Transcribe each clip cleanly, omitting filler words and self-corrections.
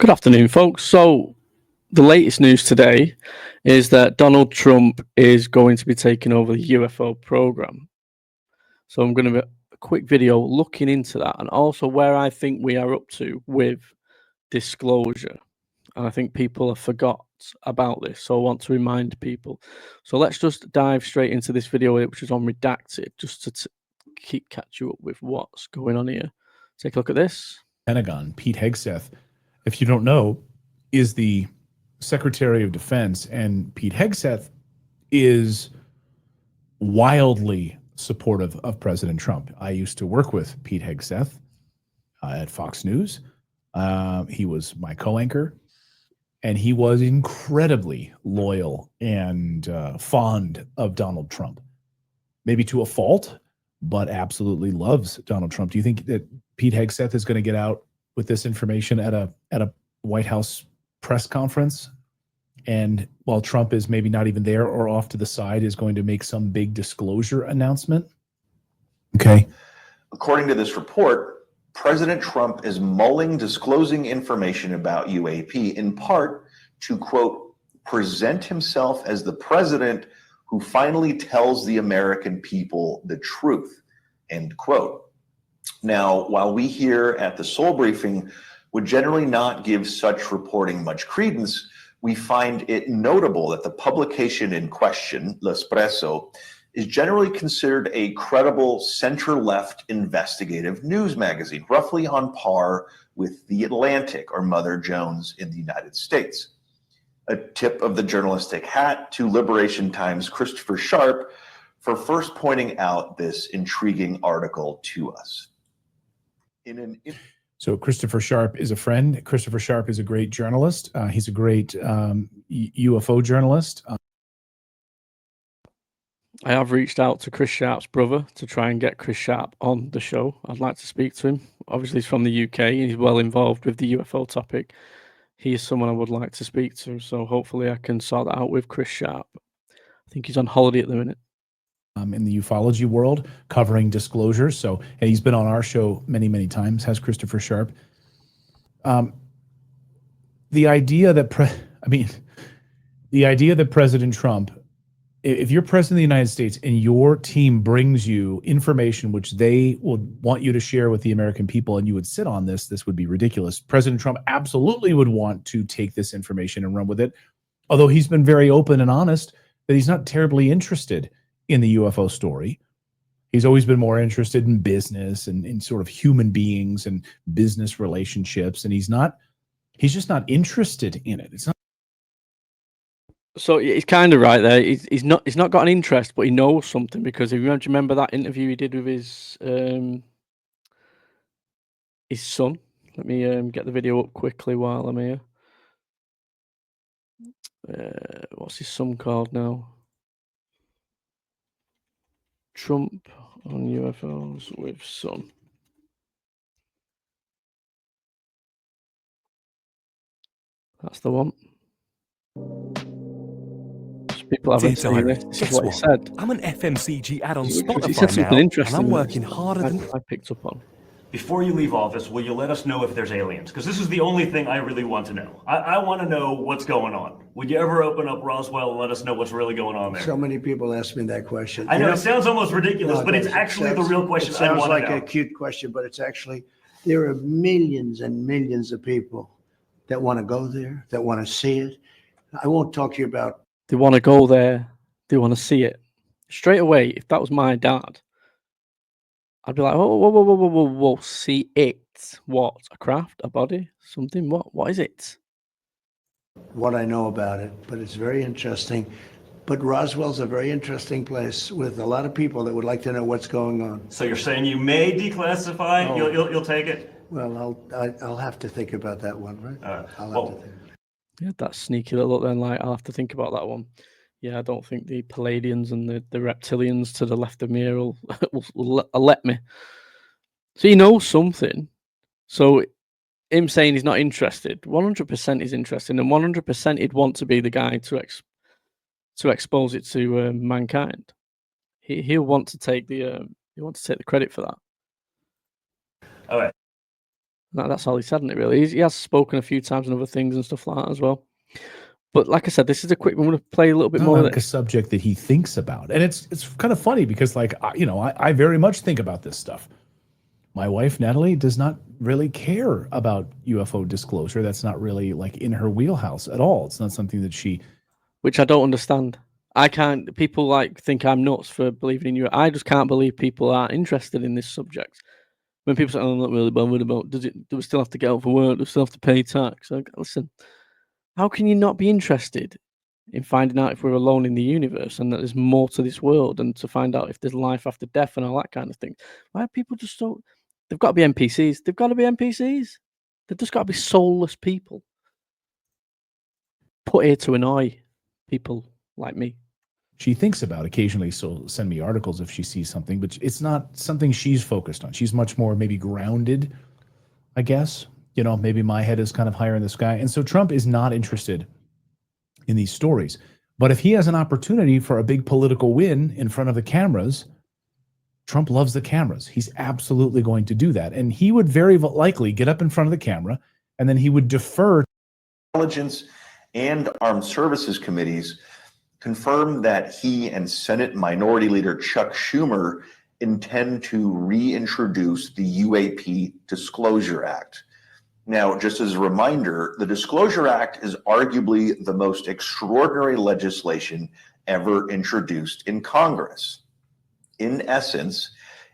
Good afternoon, folks. So, the latest news today is that Donald Trump is going to be taking over the UFO program. So, I'm going to be a quick video looking into that and also where I think we are up to with disclosure. And I think people have forgot about this, so I want to remind people. So, let's just dive straight into this video, which is on redacted, just to catch you up with what's going on here. Take a look at this. Pentagon, Pete Hegseth, if you don't know, is the Secretary of Defense, and Pete Hegseth is wildly supportive of President Trump. I used to work with Pete Hegseth at Fox News. He was my co-anchor, and he was incredibly loyal and fond of Donald Trump. Maybe to a fault, but absolutely loves Donald Trump. Do you think that Pete Hegseth is going to get out with this information at a White House press conference, and while Trump is maybe not even there or off to the side, is going to make some big disclosure announcement? Okay. According to this report, President Trump is mulling disclosing information about UAP in part to, quote, present himself as the president who finally tells the American people the truth, end quote. Now, while we here at the Soul Briefing would generally not give such reporting much credence, we find it notable that the publication in question, L'Espresso, is generally considered a credible center-left investigative news magazine, roughly on par with The Atlantic or Mother Jones in the United States. A tip of the journalistic hat to Liberation Times' Christopher Sharp for first pointing out this intriguing article to us. So Christopher Sharp is a friend. Christopher Sharp is a great journalist. He's a great UFO journalist. I have reached out to Chris Sharp's brother to try and get Chris Sharp on the show. I'd like to speak to him. Obviously, he's from the UK and he's well involved with the UFO topic. He is someone I would like to speak to, so hopefully I can sort that out with Chris Sharp. I think he's on holiday at the minute. In the ufology world, covering disclosures. So he's been on our show many, many times, has Christopher Sharp. The idea that President Trump, if you're president of the United States and your team brings you information which they would want you to share with the American people and you would sit on this would be ridiculous. President Trump absolutely would want to take this information and run with it, although he's been very open and honest that he's not terribly interested in the UFO story. He's always been more interested in business and in sort of human beings and business relationships, and he's just not interested in it. It's not. So he's kind of right there. He's not got an interest, but he knows something, because if you remember that interview he did with his son. Let me get the video up quickly while I'm here. What's his son called now? Trump on UFOs with son. That's the one. People haven't seen this. This is what he said. I'm an FMCG ad on Spotify he said something now, interesting, and I'm working harder than I picked up on. Before you leave office, will you let us know if there's aliens? Because this is the only thing I really want to know. I want to know what's going on. Would you ever open up Roswell and let us know what's really going on there? So many people ask me that question. I know it sounds almost ridiculous, but it's actually the real question I want to know. It sounds like a cute question, but it's actually, there are millions and millions of people that want to go there, that want to see it. I won't talk to you about. They want to go there. They want to see it. Straight away, if that was my dad, I'd be like, whoa, see it. What? A craft? A body? Something? What is it? What I know about it, but it's very interesting. But Roswell's a very interesting place with a lot of people that would like to know what's going on. So you're saying you may declassify? Oh. You'll take it? Well, I'll have to think about that one, right? I'll have to think. Yeah, that sneaky little look then, like, I'll have to think about that one. Yeah, I don't think the Palladians and the reptilians to the left of me will let me. So he knows something. So him saying he's not interested, 100% is interested, and 100% he'd want to be the guy to expose it to mankind. He'll want to take the credit for that. All right. That's all he said, isn't it, really? He has spoken a few times on other things and stuff like that as well. But like I said, this is a quick. I'm going to play a little bit Not more of like a this. subject that he thinks about, and it's kind of funny because like I very much think about this stuff. My wife Natalie does not really care about UFO disclosure. That's not really like in her wheelhouse at all. It's not something that she. Which I don't understand. I can't. People like think I'm nuts for believing in you. I just can't believe people are interested in this subject. When people say, "Oh, I'm not really bothered about," do we still have to get out for work? Do we still have to pay tax? Like, listen, how can you not be interested in finding out if we're alone in the universe and that there's more to this world, and to find out if there's life after death and all that kind of thing? Why are people just so? They've got to be NPCs. They've got to be NPCs. They've just got to be soulless people put here to annoy people like me. She thinks about occasionally, so send me articles if she sees something, but it's not something she's focused on. She's much more maybe grounded, I guess. Maybe my head is kind of higher in the sky. And so Trump is not interested in these stories. But if he has an opportunity for a big political win in front of the cameras, Trump loves the cameras. He's absolutely going to do that. And he would very likely get up in front of the camera and then he would defer. Intelligence and Armed Services Committees confirmed that he and Senate Minority Leader Chuck Schumer intend to reintroduce the UAP Disclosure Act. Now, just as a reminder, the Disclosure Act is arguably the most extraordinary legislation ever introduced in Congress. In essence,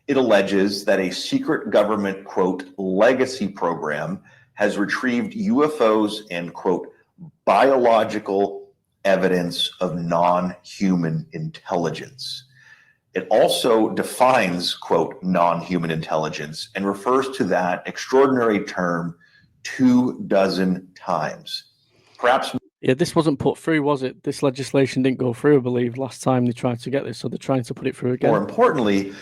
it alleges that a secret government, quote, legacy program has retrieved UFOs and, quote, biological evidence of non-human intelligence. It also defines, quote, non-human intelligence and refers to that extraordinary term 24 times. Perhaps. Yeah, this wasn't put through, was it? This legislation didn't go through, I believe, last time they tried to get this, so they're trying to put it through again. More importantly,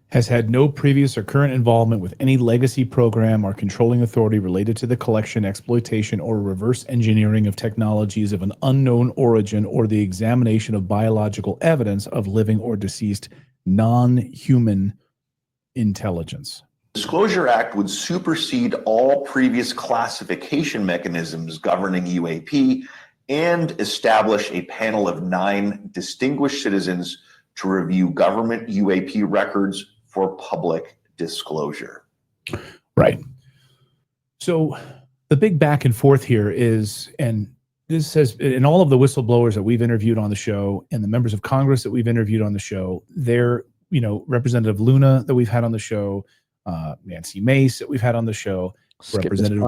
has had no previous or current involvement with any legacy program or controlling authority related to the collection, exploitation, or reverse engineering of technologies of an unknown origin or the examination of biological evidence of living or deceased non-human intelligence. Disclosure Act would supersede all previous classification mechanisms governing UAP and establish a panel of 9 distinguished citizens to review government UAP records for public disclosure. Right. So the big back and forth here is, and this has, in all of the whistleblowers that we've interviewed on the show and the members of Congress that we've interviewed on the show, they're, Representative Luna that we've had on the show, Nancy Mace that we've had on the show, Representative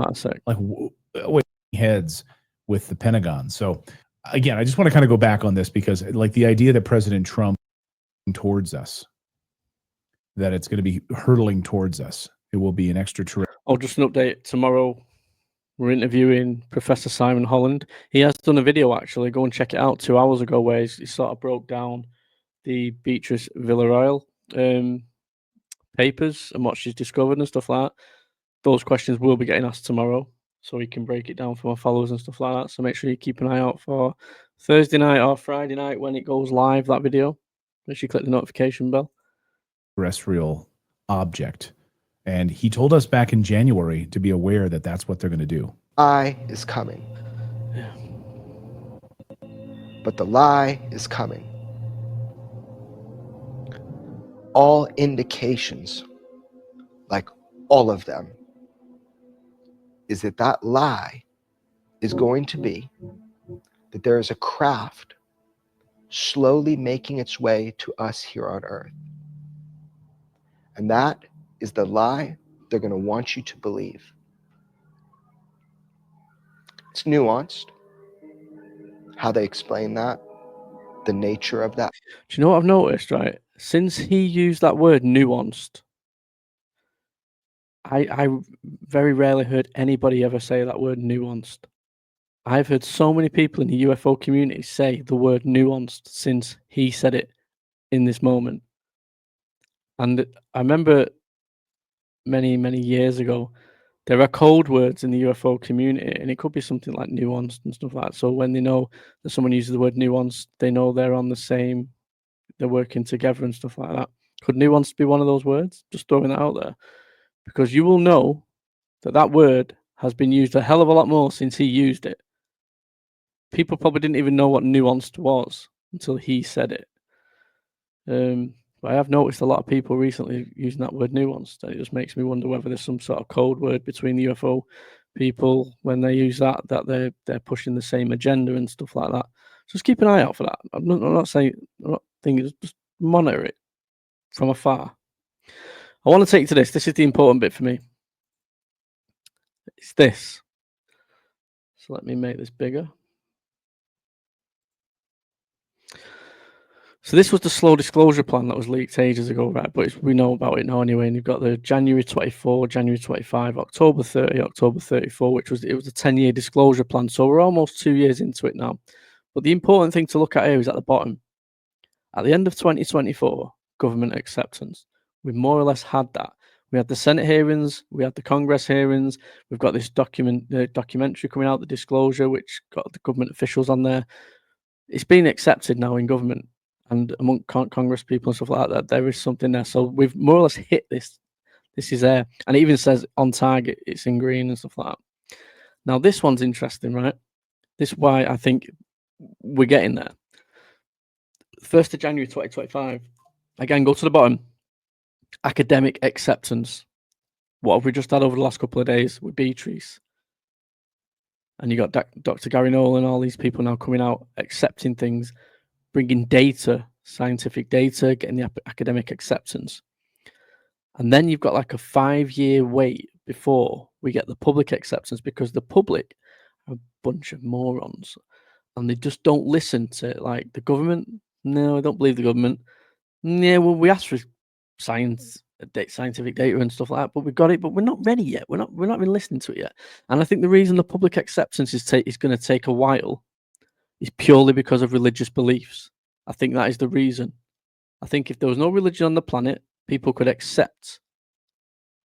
like heads with the Pentagon. So again, I just want to kind of go back on this because like the idea that President Trump towards us, that it's going to be hurtling towards us. It will be an extraterrestrial. Oh, just an update. Tomorrow we're interviewing Professor Simon Holland. He has done a video, actually. Go and check it out 2 hours ago, where he sort of broke down the Beatrice Villarreal papers and what she's discovered and stuff like that. Those questions will be getting asked tomorrow, so we can break it down for our followers and stuff like that. So make sure you keep an eye out for Thursday night or Friday night when it goes live, that video. Make sure you click the notification bell. Terrestrial object. And he told us back in January to be aware that that's what they're going to do. Lie is coming. But the lie is coming. All indications, like all of them, is that that lie is going to be that there is a craft slowly making its way to us here on Earth. And that is the lie they're going to want you to believe. It's nuanced, how they explain that, the nature of that. Do you know what I've noticed, right? Since he used that word nuanced, I very rarely heard anybody ever say that word nuanced. I've heard so many people in the UFO community say the word nuanced since he said it in this moment. And I remember many, many years ago, there are code words in the UFO community, and it could be something like nuanced and stuff like that. So when they know that someone uses the word nuanced, they know they're on the same, they're working together and stuff like that. Could nuanced be one of those words? Just throwing that out there. because you will know that that word has been used a hell of a lot more since he used it. People probably didn't even know what nuanced was until he said it. But I have noticed a lot of people recently using that word nuanced, and it just makes me wonder whether there's some sort of code word between the UFO people when they use that they're pushing the same agenda and stuff like that. Just keep an eye out for that. I'm not saying, I'm not thinking, just monitor it from afar. I want to take you to this. This is the important bit for me. It's this. So let me make this bigger. So this was the slow disclosure plan that was leaked ages ago, right? But we know about it now anyway. And you've got the January 24, January 25, October 30, October 34, which was a 10-year disclosure plan. So we're almost 2 years into it now. But the important thing to look at here is at the bottom. At the end of 2024, government acceptance. We more or less had that. We had the Senate hearings, we had the Congress hearings. We've got this documentary coming out, the disclosure, which got the government officials on there. It's been accepted now in government and among Congress people and stuff like that. There is something there. So we've more or less hit this. This is there. And it even says on target, it's in green and stuff like that. Now, this one's interesting, right? This is why I think we're getting there. 1st of January 2025. Again, go to the bottom. Academic acceptance. What have we just had over the last couple of days with Beatrice? And you got Dr. Gary Nolan, all these people now coming out, accepting things, bringing data, scientific data, getting the academic acceptance. And then you've got like a 5-year wait before we get the public acceptance, because the public are a bunch of morons and they just don't listen to like the government. No, I don't believe the government. Yeah, well, we asked for scientific data and stuff like that, but we got it, but we're not ready yet. We're not even listening to it yet. And I think the reason the public acceptance is going to take a while is purely because of religious beliefs. I think that is the reason. I think if there was no religion on the planet, people could accept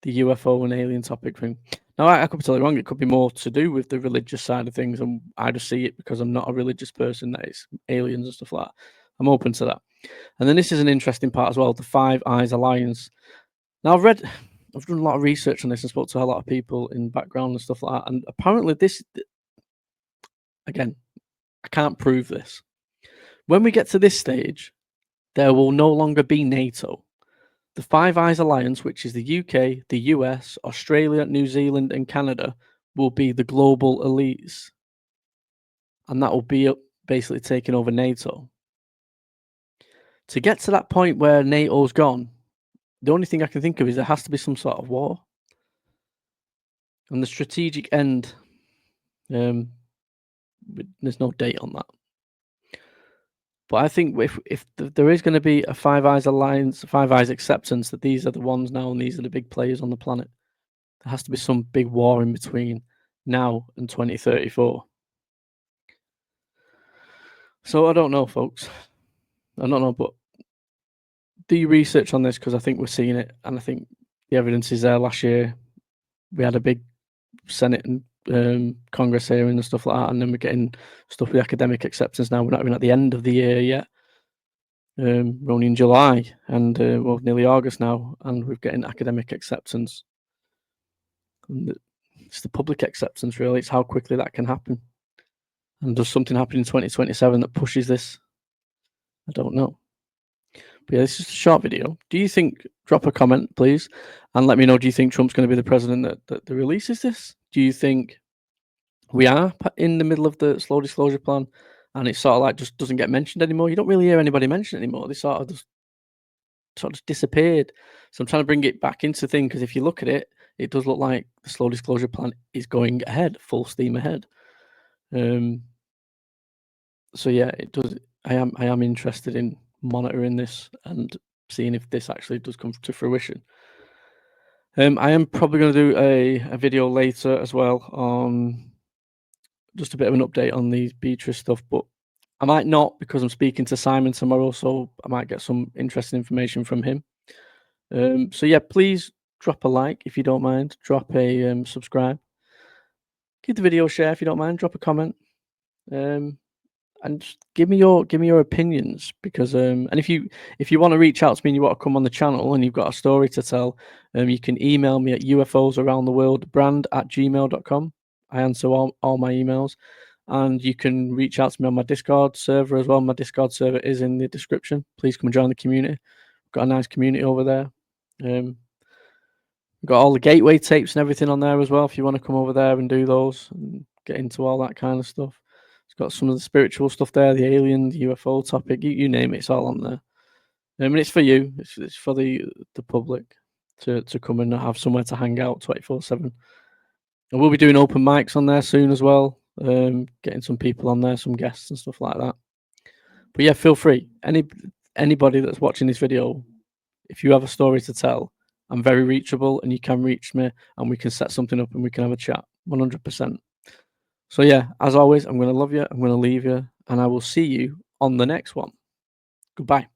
the UFO and alien topic thing. Now, I could be totally wrong. It could be more to do with the religious side of things, and I just see it because I'm not a religious person that it's aliens and stuff like that. I'm open to that. And then this is an interesting part as well, the Five Eyes Alliance. Now, I've done a lot of research on this and spoke to a lot of people in background and stuff like that. And apparently this, again, I can't prove this. When we get to this stage, there will no longer be NATO. The Five Eyes Alliance, which is the UK, the US, Australia, New Zealand, and Canada, will be the global elites. And that will be basically taking over NATO. To get to that point where NATO's gone, the only thing I can think of is there has to be some sort of war. And the strategic end, there's no date on that. But I think if there is going to be a Five Eyes Alliance, Five Eyes acceptance that these are the ones now and these are the big players on the planet, there has to be some big war in between now and 2034. So I don't know, folks. I don't know, but do your research on this, because I think we're seeing it, and I think the evidence is there. Last year, we had a big Senate and Congress hearing and stuff like that, and then we're getting stuff with academic acceptance now. We're not even at the end of the year yet. We're only in July, and well, nearly August now, and we're getting academic acceptance. And it's the public acceptance, really. It's how quickly that can happen. And does something happen in 2027 that pushes this? I don't know. But yeah, this is a short video. Do you think, drop a comment, please, and let me know, do you think Trump's going to be the president that releases this? Do you think we are in the middle of the slow disclosure plan and it sort of like just doesn't get mentioned anymore? You don't really hear anybody mention it anymore. They sort of just disappeared. So I'm trying to bring it back into the thing, because if you look at it, it does look like the slow disclosure plan is going ahead, full steam ahead. So yeah, it does. I am interested in monitoring this and seeing if this actually does come to fruition. I am probably going to do a video later as well on just a bit of an update on the Beatrice stuff, but I might not, because I'm speaking to Simon tomorrow, so I might get some interesting information from him. So yeah, please drop a like if you don't mind, drop a subscribe, give the video a share if you don't mind, drop a comment. and just give me your opinions, because and if you want to reach out to me and you want to come on the channel and you've got a story to tell, you can email me at ufosaroundtheworldbrand@gmail.com. I answer all my emails, and you can reach out to me on my Discord server as well. My Discord server is in the description. Please come and join the community. We've got a nice community over there. We've got all the gateway tapes and everything on there as well, if you want to come over there and do those and get into all that kind of stuff. It's got some of the spiritual stuff there, the alien, the UFO topic, you name it, it's all on there. I mean, it's for you, it's for the public to come and have somewhere to hang out 24/7. And we'll be doing open mics on there soon as well, getting some people on there, some guests and stuff like that. But yeah, feel free. Anybody that's watching this video, if you have a story to tell, I'm very reachable, and you can reach me, and we can set something up and we can have a chat 100%. So yeah, as always, I'm going to love you, I'm going to leave you, and I will see you on the next one. Goodbye.